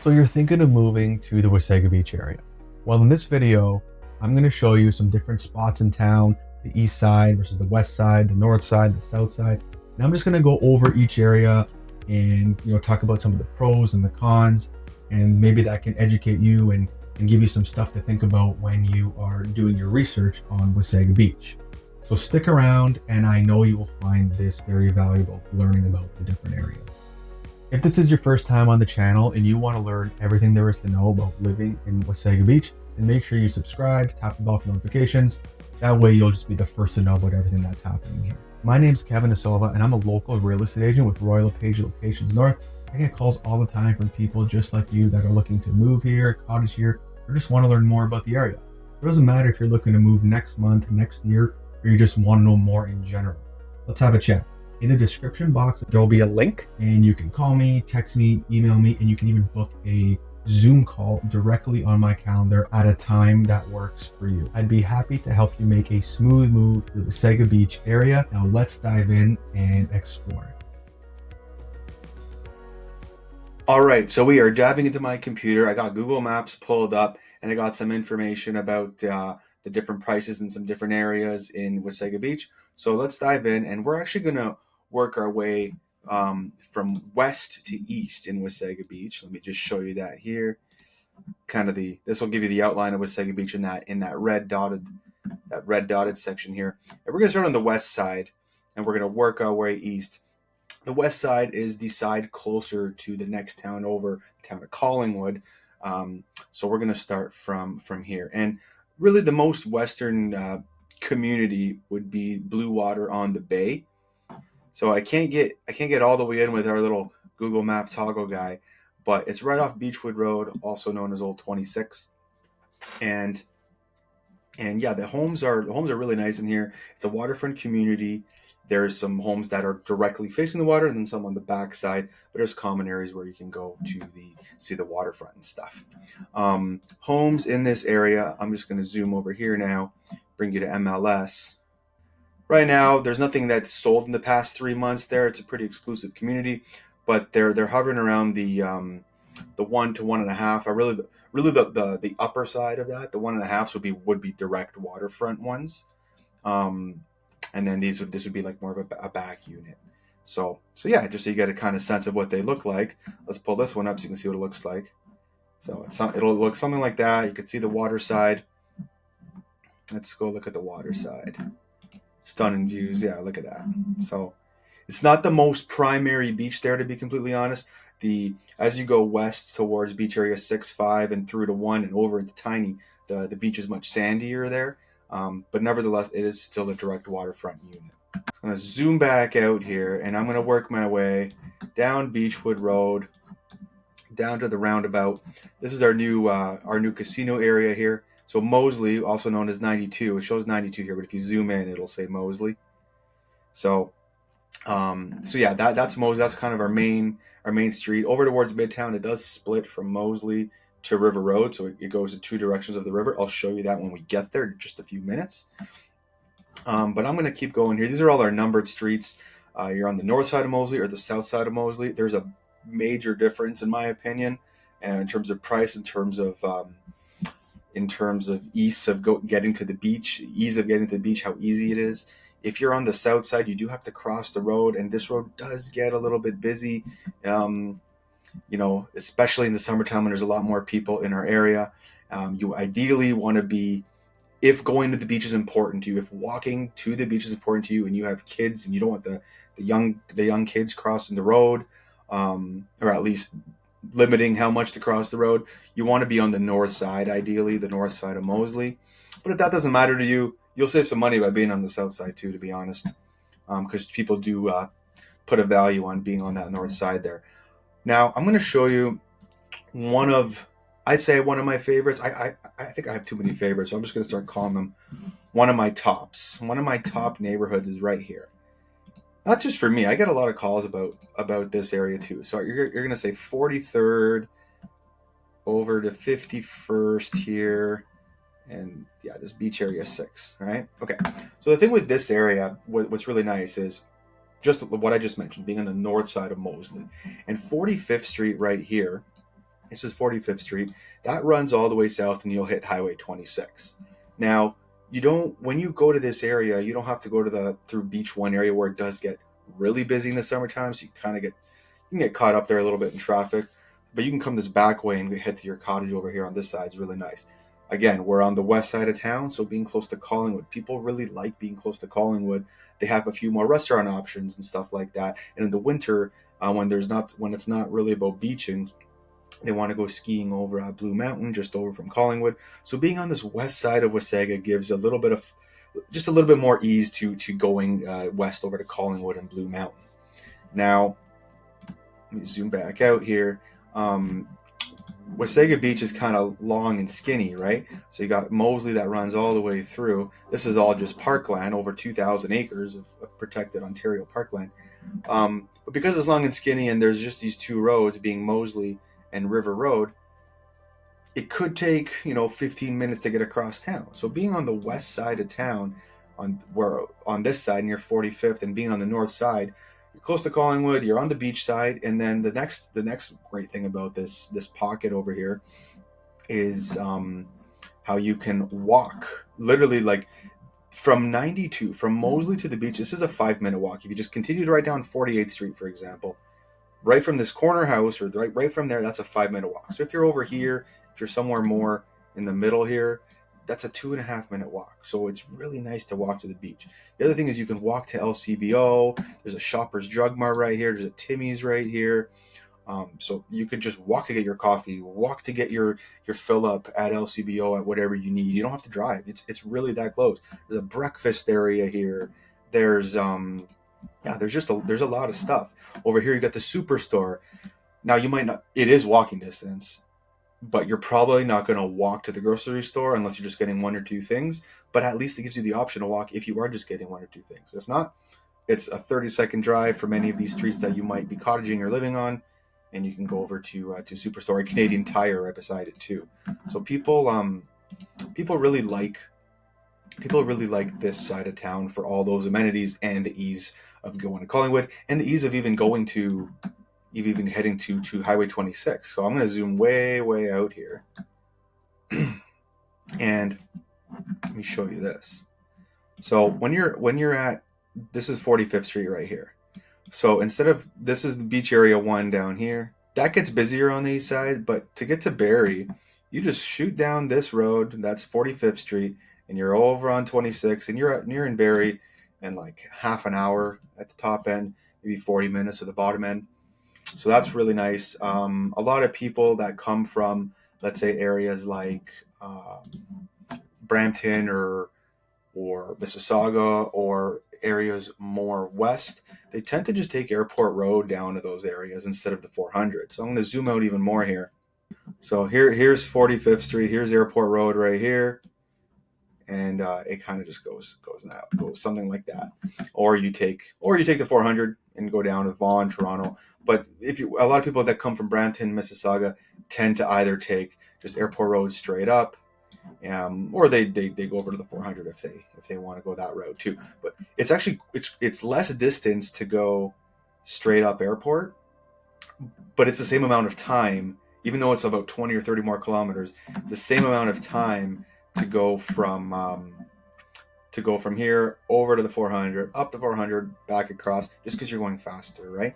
So you're thinking of moving to the Wasaga Beach area. Well, in this video, I'm going to show you some different spots in town, the east side versus the west side, the north side, the south side. And I'm just going to go over each area and talk about some of the pros and the cons, and maybe that can educate you and give you some stuff to think about when you are doing your research on Wasaga Beach. So stick around, and I know you will find this very valuable, learning about the different areas. If this is your first time on the channel and you want to learn everything there is to know about living in Wasaga Beach, then make sure you subscribe, tap the bell for notifications. That way you'll just be the first to know about everything that's happening here. My name's Kevin DeSilva, and I'm a local real estate agent with Royal LePage Locations North. I get calls all the time from people just like you that are looking to move here, cottage here, or just want to learn more about the area. It doesn't matter if you're looking to move next month, next year, or you just want to know more in general. Let's have a chat. In the description box, there will be a link, and you can call me, text me, email me, and you can even book a Zoom call directly on my calendar at a time that works for you. I'd be happy to help you make a smooth move to the Wasaga Beach area. Now let's dive in and explore. All right, so we are diving into my computer. I got Google Maps pulled up, and I got some information about the different prices in some different areas in Wasaga Beach. So let's dive in, and we're actually going to work our way from west to east in Wasaga Beach. Let me just show you that here. This will give you the outline of Wasaga Beach in that red dotted section here. And we're going to start on the west side, and we're going to work our way east. The west side is the side closer to the next town over, the town of Collingwood. So we're going to start from here. And really the most western community would be Blue Water on the Bay. So I can't get all the way in with our little Google Map toggle guy, but it's right off Beechwood Road, also known as Old 26. And yeah, the homes are really nice in here. It's a waterfront community. There's some homes that are directly facing the water, and then some on the back side. But there's common areas where you can go to see the waterfront and stuff. Homes in this area. I'm just going to zoom over here now, bring you to MLS. Right now, there's nothing that's sold in the past 3 months there. It's a pretty exclusive community, but they're hovering around the 1 to 1.5. Really the upper side of that. The 1.5s would be direct waterfront ones. And then this would be like more of a back unit. So yeah, just so you get a kind of sense of what they look like. Let's pull this one up so you can see what it looks like. So it'll look something like that. You can see the water side. Let's go look at the water side. Stunning views. Yeah, look at that. So it's not the most primary beach there, to be completely honest. As you go west towards beach area 6, 5, and through to 1 and over into Tiny, the beach is much sandier there. But nevertheless, it is still a direct waterfront unit. I'm going to zoom back out here, and I'm going to work my way down Beechwood Road, down to the roundabout. This is our new casino area here. So Mosley, also known as 92, it shows 92 here, but if you zoom in, it'll say Mosley. So yeah, that's Mosley. That's kind of our main street. Over towards Midtown, it does split from Mosley to River Road, so it goes in two directions of the river. I'll show you that when we get there in just a few minutes. But I'm going to keep going here. These are all our numbered streets. You're on the north side of Mosley or the south side of Mosley. There's a major difference, in my opinion, in terms of price, in terms of ease of getting to the beach, how easy it is. If you're on the south side, you do have to cross the road, and this road does get a little bit busy. Especially in the summertime when there's a lot more people in our area. You ideally want to be, if going to the beach is important to you, if walking to the beach is important to you, and you have kids and you don't want the young kids crossing the road, or at least limiting how much to cross the road, you want to be on the north side, ideally the north side of Mosley. But if that doesn't matter to you, you'll save some money by being on the south side too, to be honest, because people do put a value on being on that north side there. Now, I'm going to show you I'd say one of my favorites. I think I have too many favorites, so I'm just going to start calling them one of my tops. One of my top neighborhoods is right here. Not just for me. I get a lot of calls about this area too. So you're going to say 43rd over to 51st here. And yeah, this beach area 6, right? Okay. So the thing with this area, what's really nice is just what I just mentioned, being on the north side of Mosley. And 45th Street right here This is 45th Street. That runs all the way south and you'll hit Highway 26. Now, when you go to this area, you don't have to go to through Beach 1 area where it does get really busy in the summertime. So you can get caught up there a little bit in traffic, but you can come this back way and head to your cottage over here on this side. It's really nice. Again, we're on the west side of town, so being close to Collingwood. People really like being close to Collingwood. They have a few more restaurant options and stuff like that. And in the winter, when it's not really about beaching, they want to go skiing over at Blue Mountain, just over from Collingwood. So being on this west side of Wasaga gives just a little bit more ease to going west over to Collingwood and Blue Mountain. Now, let me zoom back out here. Wasaga Beach is kind of long and skinny, right? So you got Mosley that runs all the way through. This is all just parkland, over 2,000 acres of protected Ontario parkland. But because it's long and skinny and there's just these two roads, being Mosley and River Road, it could take 15 minutes to get across town. So being on the west side of town, on this side near 45th, and being on the north side, you're close to Collingwood, you're on the beach side. And then the next great thing about this pocket over here is how you can walk literally, like, from Mosley to the beach. This is a 5-minute walk. If you just continue to ride down 48th Street, for example, right from this corner house, or right from there, that's a 5-minute walk. So if you're over here, if you're somewhere more in the middle here, that's a 2.5-minute walk. So it's really nice to walk to the beach. The other thing is you can walk to LCBO. There's a Shoppers Drug Mart right here. There's a Timmy's right here. So you could just walk to get your coffee, walk to get your fill up at LCBO, at whatever you need. You don't have to drive. It's really that close. There's a breakfast area here. There's there's a lot of stuff. Over here you got the Superstore. Now it is walking distance, but you're probably not going to walk to the grocery store unless you're just getting one or two things. But at least it gives you the option to walk if you are just getting one or two things. If not, it's a 30-second drive from any of these streets that you might be cottaging or living on, and you can go over to Superstore. Canadian Tire right beside it too. So people really like this side of town for all those amenities and the ease of going to Collingwood and the ease of even heading to Highway 26. So I'm going to zoom way out here, and let me show you this. So when you're at, this is 45th Street right here. So this is the beach area 1 down here. That gets busier on the east side, but to get to Barrie, you just shoot down this road. That's 45th Street, and you're over on 26, and you're in Barrie in like half an hour at the top end, maybe 40 minutes at the bottom end. So that's really nice. A lot of people that come from, let's say, areas like Brampton or Mississauga, or areas more west, they tend to just take Airport Road down to those areas instead of the 400. So I'm going to zoom out even more here. So here's 45th Street. Here's Airport Road right here. And it kind of just goes something like that. Or you take the 400 and go down to Vaughan, Toronto. But a lot of people that come from Brampton, Mississauga tend to either take just Airport Road straight up, or they go over to the 400 if they want to go that route too. But it's actually it's less distance to go straight up Airport, but it's the same amount of time, even though it's about 20 or 30 more kilometers. It's the same amount of time to go from here over to the 400, up the 400, back across, just because you're going faster, right?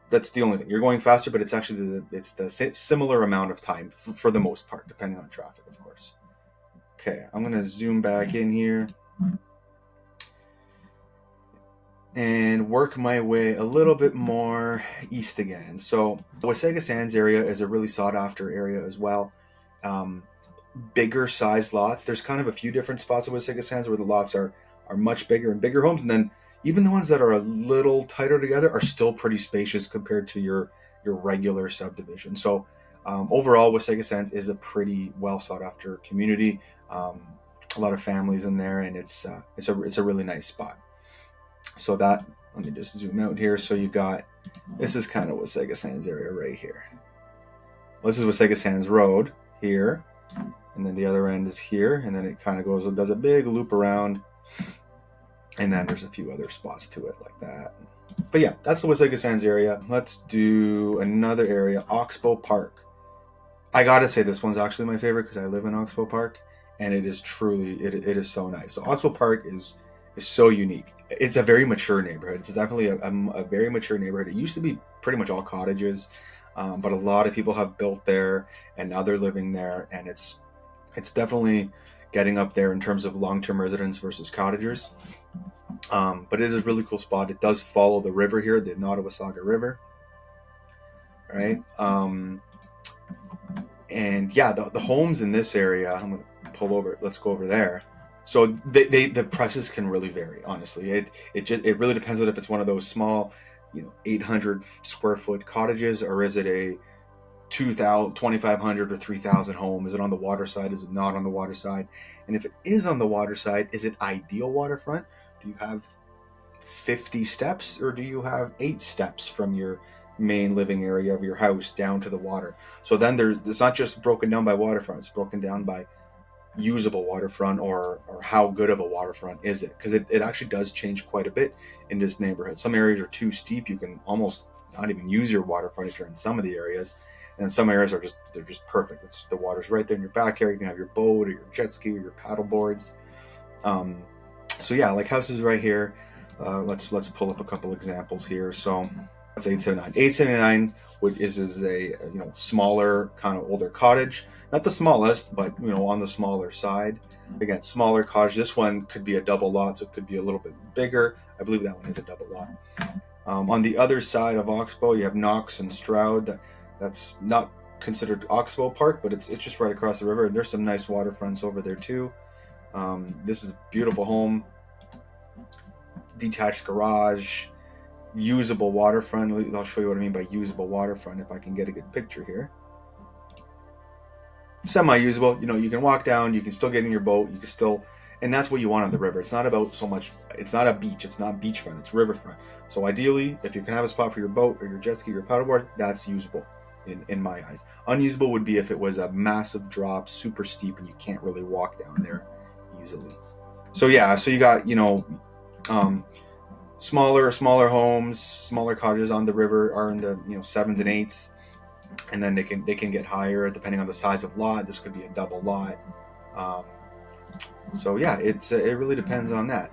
That's the only thing. You're going faster, but it's actually the similar amount of time for the most part, depending on traffic, of course. Okay, I'm going to zoom back in here and work my way a little bit more east again. So the Wasaga Sands area is a really sought after area as well. Bigger size lots. There's kind of a few different spots at Wasaga Sands where the lots are much bigger and bigger homes, and then even the ones that are a little tighter together are still pretty spacious compared to your regular subdivision. So overall, Wasaga Sands is a pretty well sought after community. A lot of families in there, and it's a really nice spot. So let me just zoom out here. So this is kind of Wasaga Sands area right here. Well, this is Wasaga Sands Road here, and then the other end is here, and then it kind of does a big loop around, and then there's a few other spots to it like that. But yeah, that's the Wasaga Sands area. Let's do another area, Oxbow Park. I gotta say this one's actually my favorite because I live in Oxbow Park, and it is truly it is so nice. So Oxbow Park is so unique. It's a very mature neighborhood. It's definitely a very mature neighborhood. It used to be pretty much all cottages, but a lot of people have built there, and now they're living there, and it's definitely getting up there in terms of long-term residents versus cottagers. But it is a really cool spot. It does follow the river here, the Wasaga River, right? And yeah, the homes in this area, I'm gonna pull over. Let's go over there. So the prices can really vary. Honestly, it really depends on if it's one of those small, 800 square foot cottages, or is it a 2,500 or 3,000 home? Is it on the water side? Is it not on the water side? And if it is on the water side, is it ideal waterfront? Do you have 50 steps, or do you have 8 steps from your main living area of your house down to the water? So then it's not just broken down by waterfront, it's broken down by usable waterfront, or how good of a waterfront is it, because it actually does change quite a bit in this neighborhood. Some areas are too steep, you can almost not even use your waterfront if you're in some of the areas, and some areas they're just perfect. It's the water's right there in your backyard. You can have your boat or your jet ski or your paddle boards. So yeah, like houses right here. Let's pull up a couple examples here. So that's 879. 879 is a smaller, kind of older cottage. Not the smallest, but on the smaller side. Again, smaller cottage. This one could be a double lot, so it could be a little bit bigger. I believe that one is a double lot. On the other side of Oxbow, you have Knox and Stroud. That's not considered Oxbow Park, but it's just right across the river, and there's some nice waterfronts over there too. This is a beautiful home, detached garage, usable waterfront. I'll show you what I mean by usable waterfront if I can get a good picture here. Semi-usable, you can walk down, you can still get in your boat, you can still, and that's what you want on the river. It's not about so much, it's not a beach, it's not beachfront, it's riverfront. So ideally, if you can have a spot for your boat or your jet ski or your paddleboard, that's usable in my eyes. Unusable would be if it was a massive drop, super steep, and you can't really walk down there easily. So yeah, so you got, smaller homes, smaller cottages on the river are in the 7s and 8s. And then they can get higher depending on the size of lot. This could be a double lot. So yeah, it really depends on that.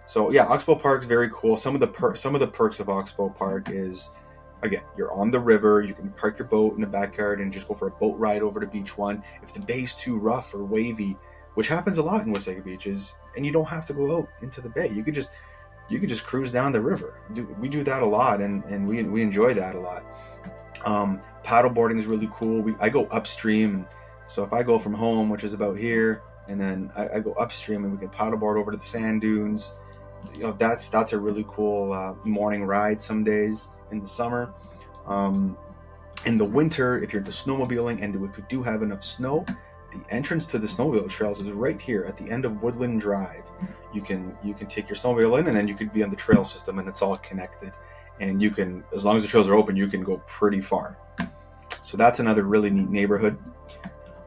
So yeah, Oxbow Park is very cool. Some of the perks of Oxbow Park is, again, you're on the river. You can park your boat in the backyard and just go for a boat ride over to Beach 1. If the bay's too rough or wavy, which happens a lot in Wasaga Beaches, and you don't have to go out into the bay. You could just cruise down the river. We do that a lot, and we enjoy that a lot. Paddleboarding is really cool. I go upstream, so if I go from home, which is about here, and then I go upstream, and we can paddleboard over to the sand dunes. That's a really cool morning ride some days in the summer. In the winter, if you're into snowmobiling, and if we do have enough snow, the entrance to the snowmobile trails is right here at the end of Woodland Drive. You can take your snowmobile in, and then you could be on the trail system, and it's all connected. And you can, as long as the trails are open, you can go pretty far. So that's another really neat neighborhood.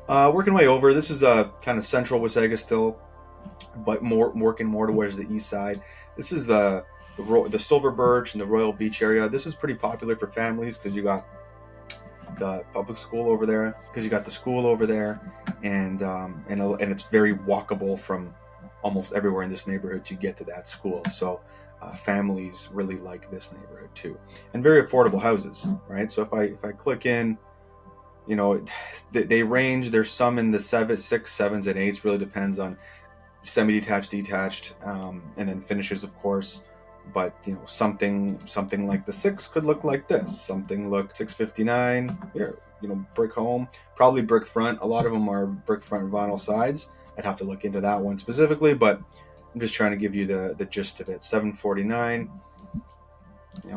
Working way over, this is a kind of central Wasaga still, but working more towards the east side. This is the Silver Birch and the Royal Beach area. This is pretty popular for families because you got the public school over there, and it's very walkable from almost everywhere in this neighborhood to get to that school. So families really like this neighborhood too, and very affordable houses, right? So if I click in, they range. There's some in the 6, 7s, and 8s. Really depends on semi-detached, detached, and then finishes, of course. But something like the 6 could look like this. Something look 659 here, brick home, probably brick front. A lot of them are brick front vinyl sides. I'd have to look into that one specifically, but I'm just trying to give you the gist of it. 749.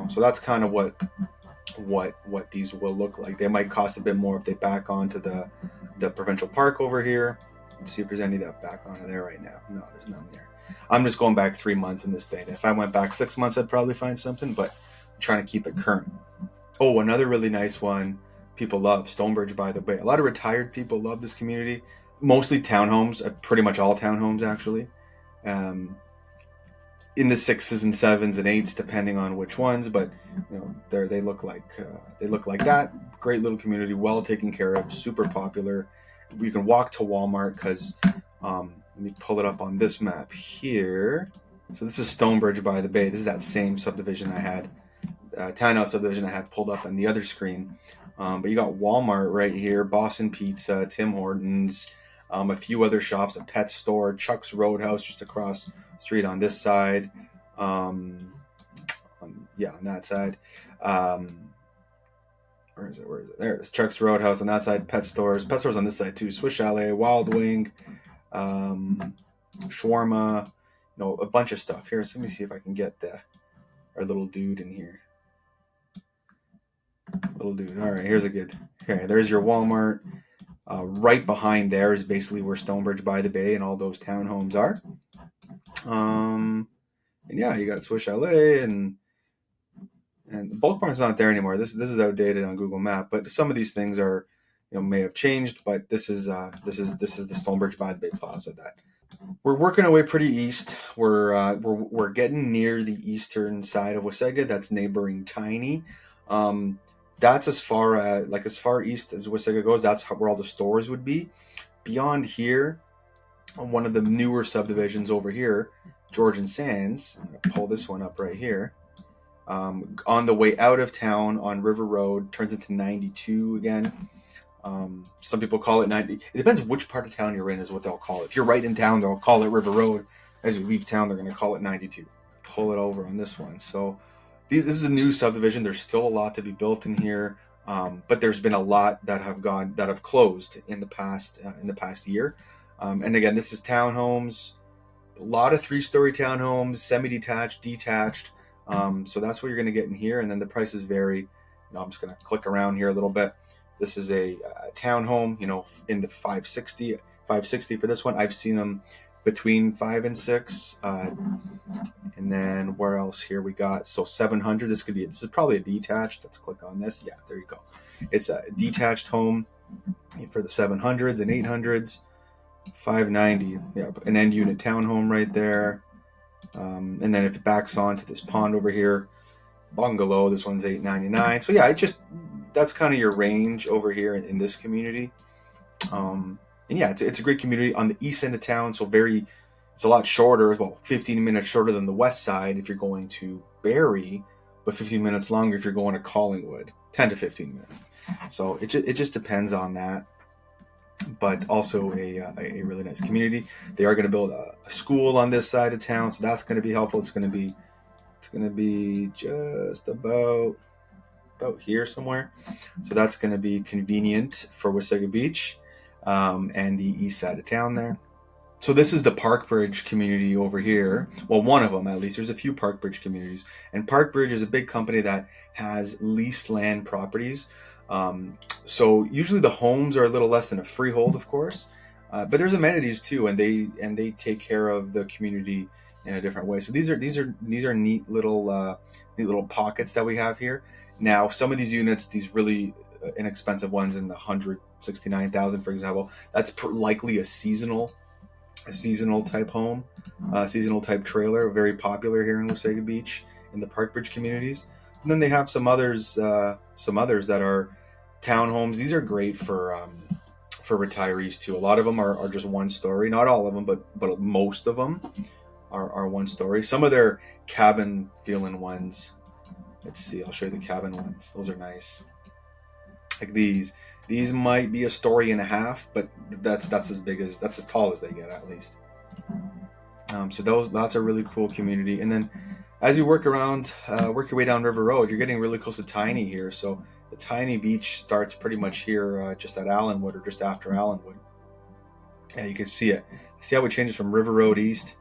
So that's kind of what these will look like. They might cost a bit more if they back onto the provincial park over here. Let's see if there's any that back onto there right now. No, there's none there. I'm just going back 3 months in this data. If I went back 6 months, I'd probably find something, but I'm trying to keep it current. Oh, another really nice one people love, Stonebridge by the Bay. A lot of retired people love this community. Mostly townhomes, pretty much all townhomes actually. in the 6s and 7s and 8s, depending on which ones. But they look like that. Great little community, well taken care of, super popular. You can walk to Walmart because let me pull it up on this map here. So this is Stonebridge by the Bay. This is that same subdivision I had, townhouse subdivision I had pulled up on the other screen. But you got Walmart right here, Boston Pizza, Tim Hortons, a few other shops, a pet store, Chuck's Roadhouse just across the street on this side. On that side. Where is it? There it is. Chuck's Roadhouse on that side. Pet stores on this side too. Swiss Chalet, Wild Wing, shawarma, a bunch of stuff here. So let me see if I can get our little dude in here. Little dude. All right, here's a good. Okay, there's your Walmart. Right behind there is basically where Stonebridge by the Bay and all those townhomes are. And yeah, you got Swiss Chalet and the Bulk Barn's not there anymore. This is outdated on Google Map, but some of these things are, may have changed. But this is the Stonebridge by the Bay Plaza. That we're working our way pretty east. We're getting near the eastern side of Wasaga. That's neighboring Tiny. That's as far east as Wasaga goes. That's where all the stores would be. Beyond here, on one of the newer subdivisions over here, Georgian Sands. I'm gonna pull this one up right here. On the way out of town on River Road, turns into 92 again. Some people call it 90. It depends which part of town you're in is what they'll call it. If you're right in town, they'll call it River Road. As you leave town, they're going to call it 92. Pull it over on this one. So this is a new subdivision. There's still a lot to be built in here, but there's been a lot that have closed in the past year. And again, this is townhomes, a lot of 3-story townhomes, semi-detached, detached. So that's what you're going to get in here, and then the prices vary. I'm just going to click around here a little bit. This is a townhome, in the 560 for this one. I've seen them between 5 and 6. And then where else here we got? So 700. This is probably a detached. Let's click on this. Yeah, there you go. It's a detached home for the 700s and 800s. 590. Yeah, an end unit townhome right there. And then if it backs onto this pond over here, bungalow, this one's $899. So yeah, that's kind of your range over here in this community. And yeah, it's a great community on the east end of town. So it's a lot shorter, 15 minutes shorter than the west side if you're going to Barrie, but 15 minutes longer if you're going to Collingwood, 10 to 15 minutes. So it just depends on that. But also a really nice community. They are going to build a school on this side of town, so that's going to be helpful. It's going to be just about here somewhere. So that's going to be convenient for Wasaga Beach and the east side of town there. So this is the Parkbridge community over here. Well, one of them at least. There's a few Parkbridge communities, and Parkbridge is a big company that has leased land properties. So usually the homes are a little less than a freehold, of course, but there's amenities too, and they take care of the community in a different way. So these are neat little pockets that we have here. Now, some of these units, these really inexpensive ones in the 169,000, for example, that's likely a seasonal type home, seasonal type trailer, very popular here in Wasaga Beach in the Parkbridge communities. And then they have some others that are townhomes. These are great for retirees too. A lot of them are just one story. Not all of them, but most of them are one story. Some of their cabin feeling ones. Let's see. I'll show you the cabin ones. Those are nice. Like these. These might be a story and a half, but that's as tall as they get at least. So that's a really cool community. And then as you work your way down River Road, you're getting really close to Tiny here. So the Tiny Beach starts pretty much here, just at Allenwood or just after Allenwood. Yeah, you can see it. See how it changes from River Road east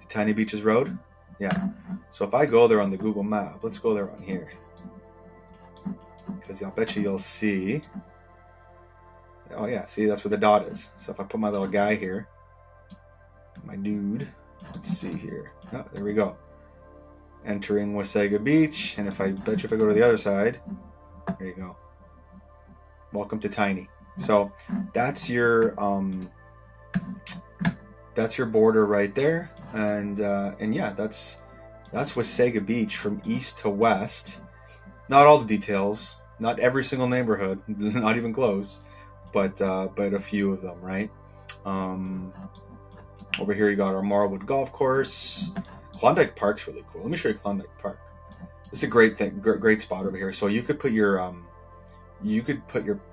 to Tiny Beaches Road? Yeah. So if I go there on the Google map, let's go there on here. Because I'll bet you'll see. Oh yeah, see, that's where the dot is. So if I put my little guy here, my dude, let's see here. Oh, there we go. Entering Wasaga Beach, and if I go to the other side, there you go. Welcome to Tiny. So that's your border right there, and yeah, that's That's Wasaga Beach from east to west. Not all the details, not every single neighborhood, not even close, but a few of them, right? Over here you got our Marwood Golf Course. Klondike Park's really cool. Let me show you Klondike Park. This is a great thing, great spot over here. So you could put your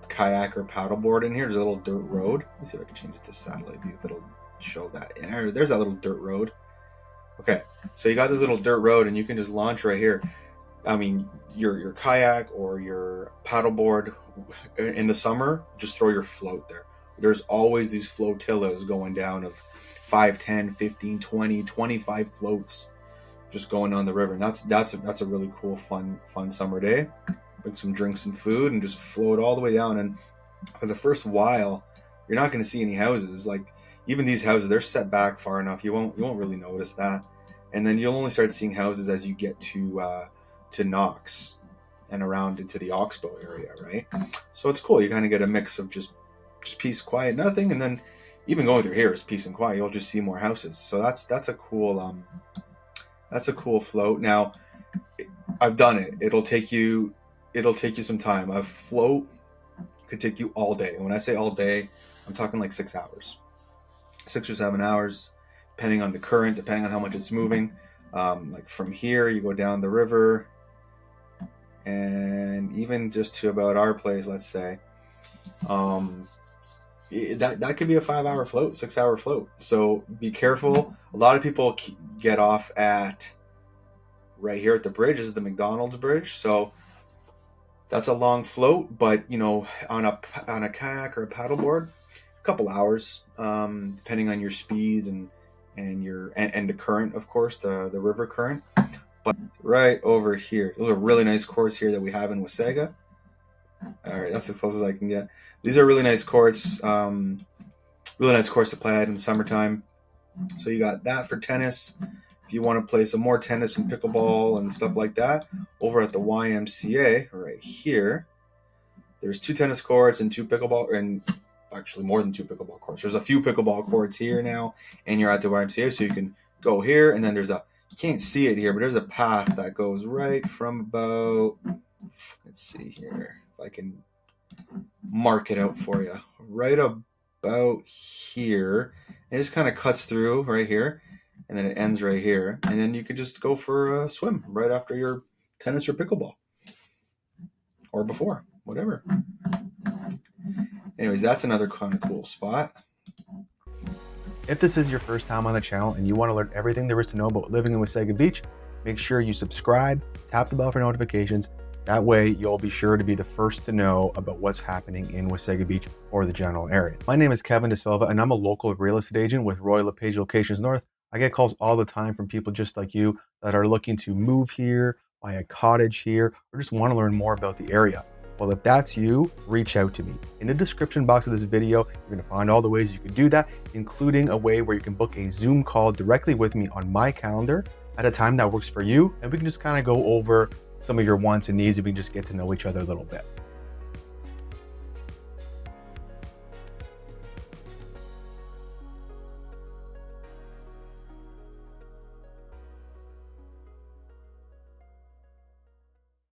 kayak or paddleboard in here. There's a little dirt road. Let me see if I can change it to satellite view if it'll show that. Yeah, there's that little dirt road. Okay, so you got this little dirt road and you can just launch right here. I mean, your kayak or your paddleboard in the summer, just throw your float there. There's always these flotillas going down of 5, 10, 15, 20, 25 floats just going on the river. And that's a really cool, fun summer day. Bring some drinks and food and just float all the way down. And for the first while, you're not going to see any houses. Like even these houses, they're set back far enough. You won't really notice that. And then you'll only start seeing houses as you get to Knox and around into the Oxbow area, right? So it's cool. You kind of get a mix of just peace, quiet, nothing, and then even going through here is peace and quiet. You'll just see more houses. So that's a cool float. Now, I've done it. It'll take you some time. A float could take you all day. And when I say all day, I'm talking like 6 hours, 6 or 7 hours, depending on the current, depending on how much it's moving. Like from here, you go down the river, and even just to about our place, let's say, that could be a 5-hour float, 6-hour float. So be careful. A lot of people get off at right here at the bridge. This is the McDonald's bridge. So that's a long float, but on a kayak or a paddleboard, a couple hours, depending on your speed and the current, of course, the river current. But right over here, there's a really nice course here that we have in Wasaga. All right, that's as close as I can get. These are really nice courts, really nice course to play at in the summertime. So you got that for tennis. If you want to play some more tennis and pickleball and stuff like that, over at the YMCA right here, there's 2 tennis courts and 2 pickleball, and actually more than 2 pickleball courts. There's a few pickleball courts here now, and you're at the YMCA, so you can go here, and then you can't see it here, but there's a path that goes right from about, let's see here, if I can mark it out for you, right about here. It just kind of cuts through right here, and then it ends right here, and then you could just go for a swim right after your tennis or pickleball, or before, whatever. Anyways, that's another kind of cool spot. If this is your first time on the channel and you want to learn everything there is to know about living in Wasaga Beach, make sure you subscribe, tap the bell for notifications. That way you'll be sure to be the first to know about what's happening in Wasaga Beach or the general area. My name is Kevin De Silva and I'm a local real estate agent with Roy LePage Locations North. I get calls all the time from people just like you that are looking to move here, buy a cottage here, or just want to learn more about the area. Well, if that's you, reach out to me. In the description box of this video, you're going to find all the ways you can do that, including a way where you can book a Zoom call directly with me on my calendar at a time that works for you. And we can just kind of go over some of your wants and needs, and we can just get to know each other a little bit.